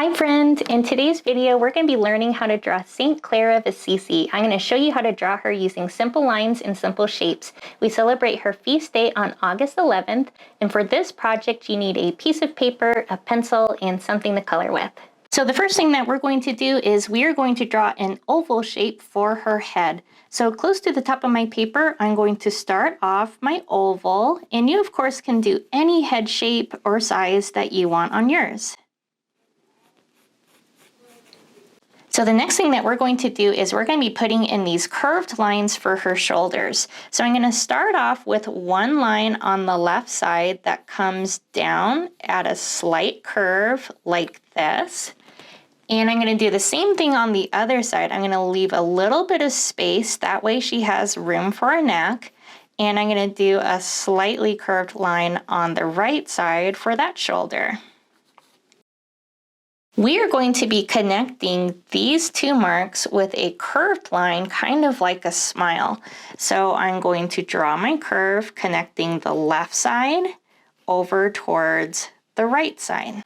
Hi friend, in today's video we're going to be learning how to draw Saint Clare of Assisi. I'm going to show you how to draw her using simple lines and simple shapes. We celebrate her feast day on August 11th, and for this project you need a piece of paper, a pencil, and something to color with. So the first thing that we're going to do is we are going to draw an oval shape for her head. So close to the top of my paper, I'm going to start off my oval, and you of course can do any head shape or size that you want on yours. So the next thing that we're going to do is we're going to be putting in these curved lines for her shoulders. So I'm going to start off with one line on the left side that comes down at a slight curve like this. And I'm going to do the same thing on the other side. I'm going to leave a little bit of space, that way she has room for a neck. And I'm going to do a slightly curved line on the right side for that shoulder. We are going to be connecting these two marks with a curved line, kind of like a smile. So I'm going to draw my curve connecting the left side over towards the right side.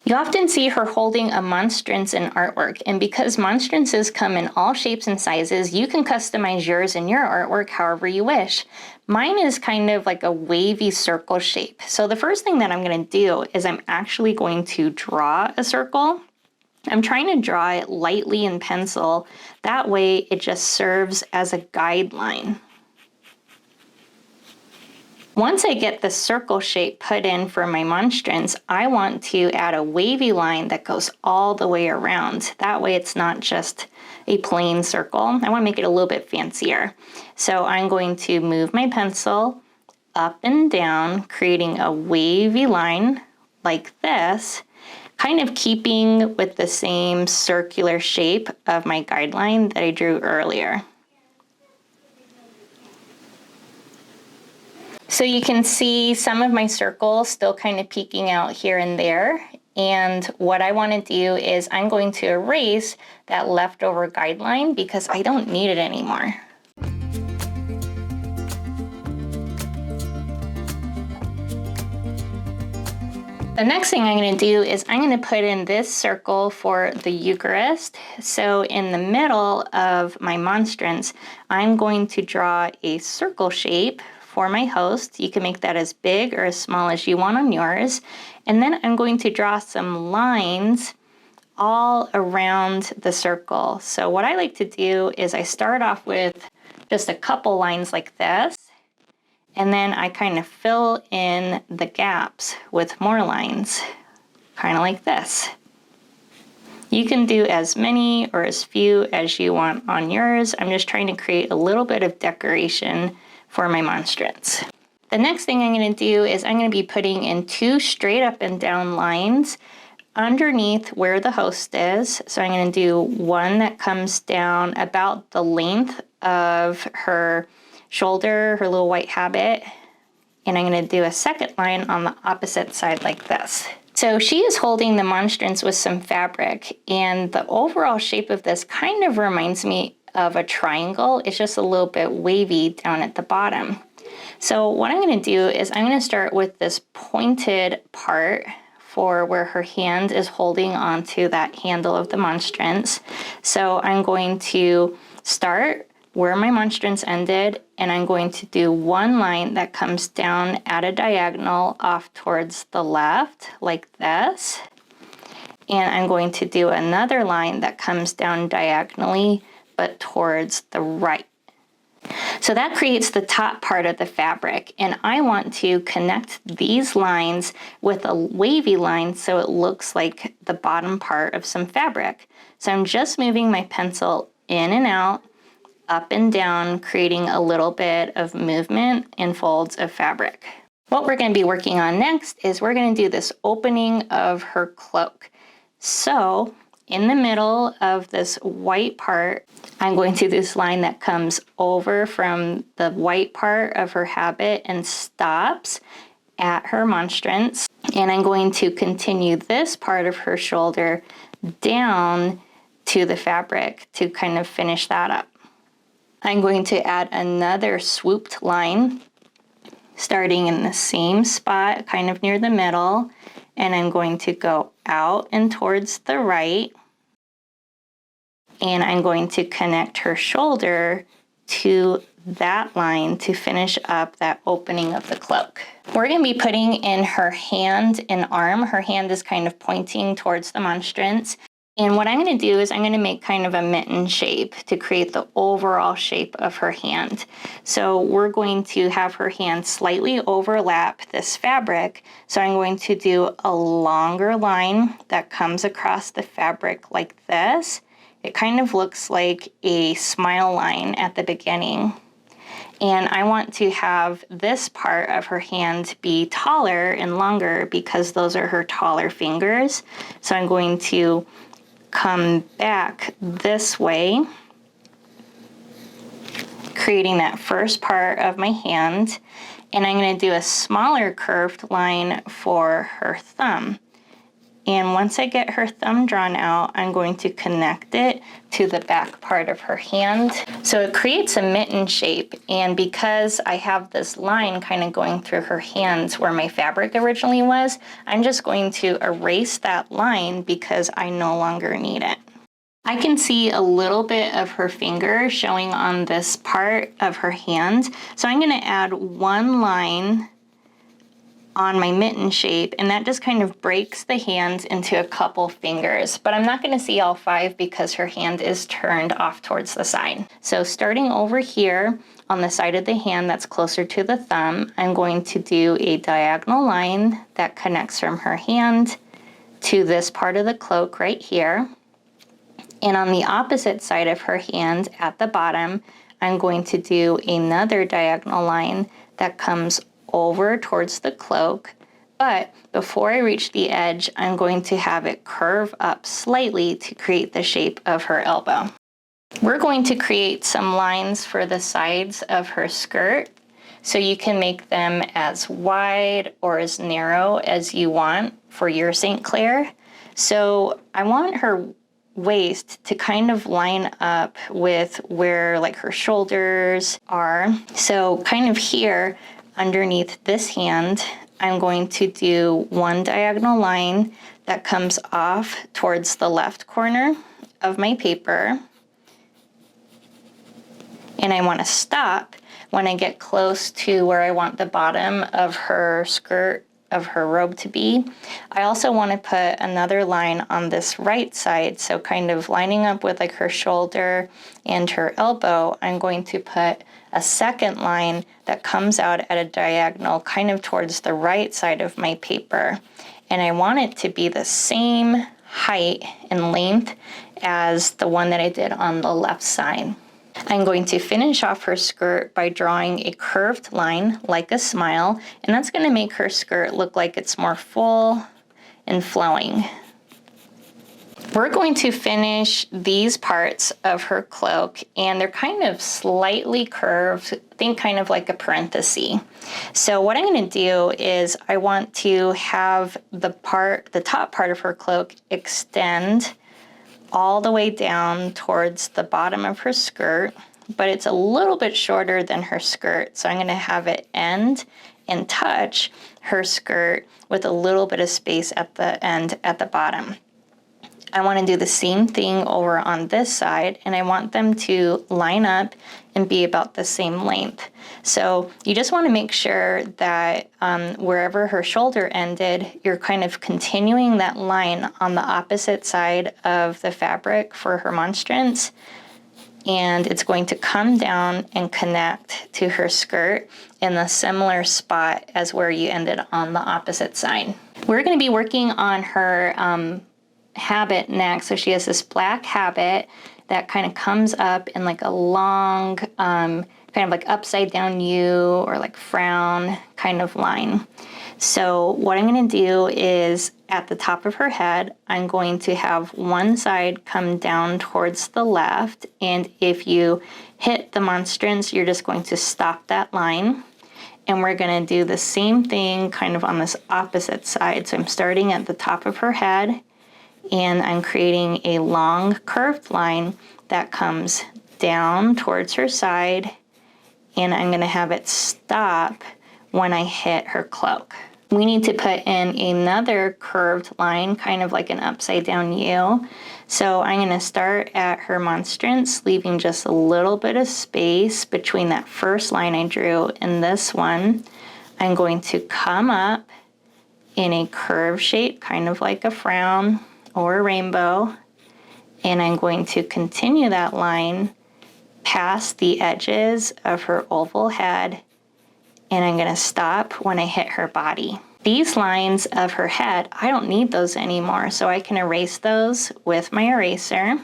You often see her holding a monstrance in artwork, and because monstrances come in all shapes and sizes, you can customize yours in your artwork however you wish. Mine is kind of like a wavy circle shape. So the first thing that I'm going to do is I'm actually going to draw a circle. I'm trying to draw it lightly in pencil. That way it just serves as a guideline. Once I get the circle shape put in for my monstrance, I want to add a wavy line that goes all the way around. That way it's not just a plain circle. I want to make it a little bit fancier. So I'm going to move my pencil up and down, creating a wavy line like this, kind of keeping with the same circular shape of my guideline that I drew earlier. So you can see some of my circles still kind of peeking out here and there. And what I want to do is I'm going to erase that leftover guideline because I don't need it anymore. The next thing I'm going to do is I'm going to put in this circle for the Eucharist. So in the middle of my monstrance, I'm going to draw a circle shape for my host. You can make that as big or as small as you want on yours. And then I'm going to draw some lines all around the circle. So what I like to do is I start off with just a couple lines like this, and then I kind of fill in the gaps with more lines, kind of like this. You can do as many or as few as you want on yours. I'm just trying to create a little bit of decoration for my monstrance. The next thing I'm going to do is I'm going to be putting in two straight up and down lines underneath where the host is. So I'm going to do one that comes down about the length of her shoulder, her little white habit, and I'm going to do a second line on the opposite side like this. So she is holding the monstrance with some fabric, and the overall shape of this kind of reminds me of a triangle. It's just a little bit wavy down at the bottom. So what I'm going to do is I'm going to start with this pointed part for where her hand is holding onto that handle of the monstrance. So I'm going to start where my monstrance ended, and I'm going to do one line that comes down at a diagonal off towards the left like this. And I'm going to do another line that comes down diagonally but towards the right. So that creates the top part of the fabric, and I want to connect these lines with a wavy line so it looks like the bottom part of some fabric. So I'm just moving my pencil in and out, up and down, creating a little bit of movement and folds of fabric. What we're going to be working on next is we're going to do this opening of her cloak. So in the middle of this white part, I'm going to do this line that comes over from the white part of her habit and stops at her monstrance. And I'm going to continue this part of her shoulder down to the fabric to kind of finish that up. I'm going to add another swooped line starting in the same spot, kind of near the middle, and I'm going to go out and towards the right, and I'm going to connect her shoulder to that line to finish up that opening of the cloak. We're going to be putting in her hand and arm. Her hand is kind of pointing towards the monstrance. And what I'm going to do is I'm going to make kind of a mitten shape to create the overall shape of her hand. So we're going to have her hand slightly overlap this fabric. So I'm going to do a longer line that comes across the fabric like this. It kind of looks like a smile line at the beginning. And I want to have this part of her hand be taller and longer because those are her taller fingers. So I'm going to come back this way, creating that first part of my hand. And I'm going to do a smaller curved line for her thumb. And once I get her thumb drawn out, I'm going to connect it to the back part of her hand. So it creates a mitten shape. And because I have this line kind of going through her hands where my fabric originally was, I'm just going to erase that line because I no longer need it. I can see a little bit of her finger showing on this part of her hand. So I'm going to add one line on my mitten shape, and that just kind of breaks the hands into a couple fingers, but I'm not going to see all 5 because her hand is turned off towards the side. So starting over here on the side of the hand that's closer to the thumb, I'm going to do a diagonal line that connects from her hand to this part of the cloak right here. And on the opposite side of her hand at the bottom, I'm going to do another diagonal line that comes over towards the cloak, but before I reach the edge, I'm going to have it curve up slightly to create the shape of her elbow. We're going to create some lines for the sides of her skirt, so you can make them as wide or as narrow as you want for your Saint Clare. So I want her waist to kind of line up with where like her shoulders are. So kind of here, underneath this hand, I'm going to do one diagonal line that comes off towards the left corner of my paper. And I want to stop when I get close to where I want the bottom of her skirt, of her robe to be. I also want to put another line on this right side, so kind of lining up with like her shoulder and her elbow. I'm going to put a second line that comes out at a diagonal kind of towards the right side of my paper. And I want it to be the same height and length as the one that I did on the left side. I'm going to finish off her skirt by drawing a curved line like a smile, and that's going to make her skirt look like it's more full and flowing. We're going to finish these parts of her cloak, and they're kind of slightly curved, think kind of like a parenthesis. So what I'm going to do is I want to have the top part of her cloak extend all the way down towards the bottom of her skirt, but it's a little bit shorter than her skirt. So I'm going to have it end and touch her skirt with a little bit of space at the end at the bottom. I want to do the same thing over on this side, and I want them to line up and be about the same length. So you just want to make sure that wherever her shoulder ended, you're kind of continuing that line on the opposite side of the fabric for her monstrance, and it's going to come down and connect to her skirt in the similar spot as where you ended on the opposite side. We're going to be working on her habit next. So she has this black habit that kind of comes up in like a long, kind of like upside down U or like frown kind of line. So what I'm going to do is at the top of her head, I'm going to have one side come down towards the left. And if you hit the monstrance, you're just going to stop that line. And we're going to do the same thing kind of on this opposite side. So I'm starting at the top of her head, and I'm creating a long curved line that comes down towards her side, and I'm going to have it stop when I hit her cloak. We need to put in another curved line, kind of like an upside down U. So I'm going to start at her monstrance, leaving just a little bit of space between that first line I drew and this one. I'm going to come up in a curve shape, kind of like a frown or a rainbow. And I'm going to continue that line past the edges of her oval head, and I'm going to stop when I hit her body. These lines of her head, I don't need those anymore, so I can erase those with my eraser.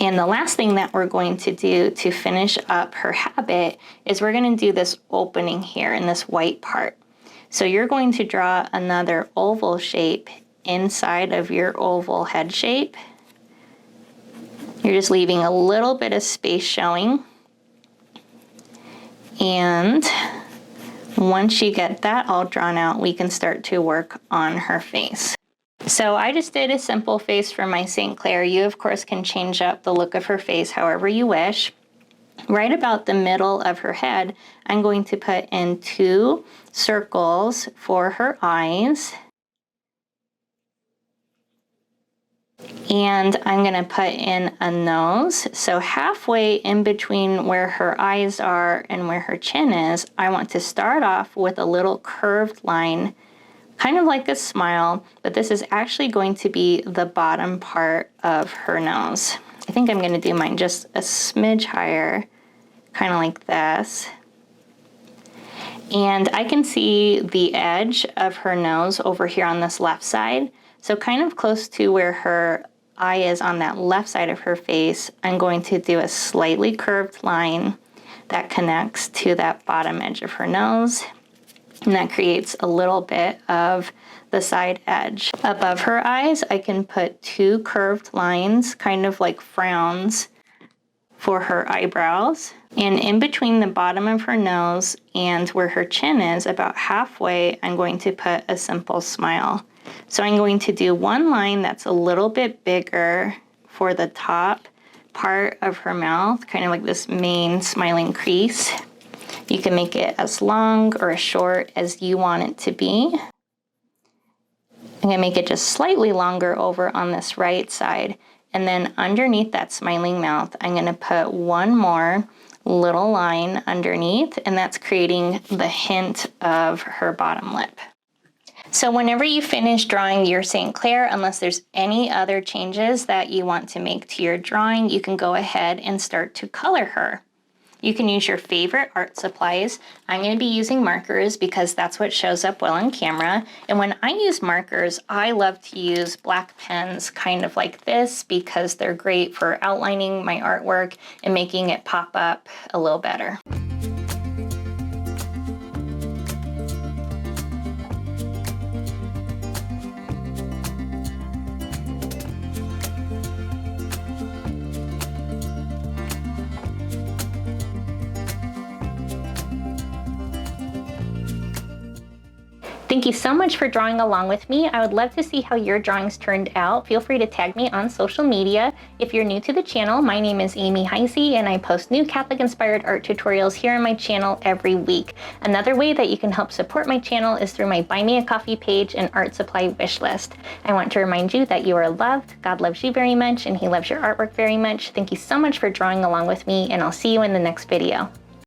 And the last thing that we're going to do to finish up her habit is we're going to do this opening here in this white part. So you're going to draw another oval shape inside of your oval head shape. You're just leaving a little bit of space showing. And once you get that all drawn out, we can start to work on her face. So I just did a simple face for my Saint Clare. You, of course, can change up the look of her face however you wish. Right about the middle of her head, I'm going to put in 2 circles for her eyes. And I'm going to put in a nose. So halfway in between where her eyes are and where her chin is, I want to start off with a little curved line, kind of like a smile, but this is actually going to be the bottom part of her nose. I think I'm going to do mine just a smidge higher, kind of like this. And I can see the edge of her nose over here on this left side. So kind of close to where her eye is on that left side of her face, I'm going to do a slightly curved line that connects to that bottom edge of her nose. And that creates a little bit of the side edge. Above her eyes, I can put 2 curved lines, kind of like frowns, for her eyebrows. And in between the bottom of her nose and where her chin is, about halfway, I'm going to put a simple smile. So I'm going to do one line that's a little bit bigger for the top part of her mouth, kind of like this main smiling crease. You can make it as long or as short as you want it to be. I'm going to make it just slightly longer over on this right side. And then underneath that smiling mouth, I'm going to put one more little line underneath, and that's creating the hint of her bottom lip. So whenever you finish drawing your Saint Clare, unless there's any other changes that you want to make to your drawing, you can go ahead and start to color her. You can use your favorite art supplies. I'm going to be using markers because that's what shows up well on camera. And when I use markers, I love to use black pens kind of like this because they're great for outlining my artwork and making it pop up a little better. Thank you so much for drawing along with me. I would love to see how your drawings turned out. Feel free to tag me on social media. If you're new to the channel, my name is Amy Heyse and I post new Catholic-inspired art tutorials here on my channel every week. Another way that you can help support my channel is through my Buy Me a Coffee page and art supply wish list. I want to remind you that you are loved, God loves you very much, and He loves your artwork very much. Thank you so much for drawing along with me, and I'll see you in the next video.